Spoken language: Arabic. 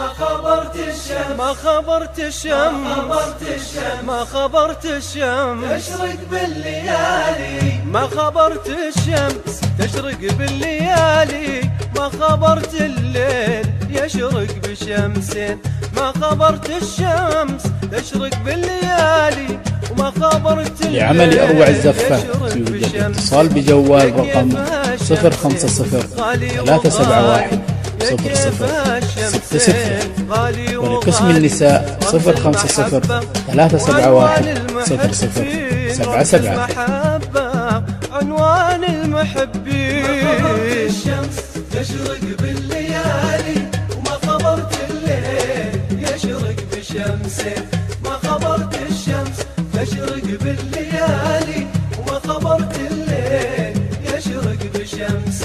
خبرت الشمس ما خبرت الشمس ما خبرت الشمس تشرق بالليالي ما خبرت الشمس تشرق بالليالي ما خبرت الليل يشرق بشمس ما خبرت الشمس تشرق بالليالي وما خبرت الليل لعمل أروع الزفة يوجد اتصال بجوال رقم 050 371 0060 ولقسم النساء 050 371 0077 عنوان المحبين. الشمس تشرق بالليالي وما خبرت الليل يشرق بشمس ما خبرت الشمس تشرق بالليالي وما خبرت الليل يشرق بشمس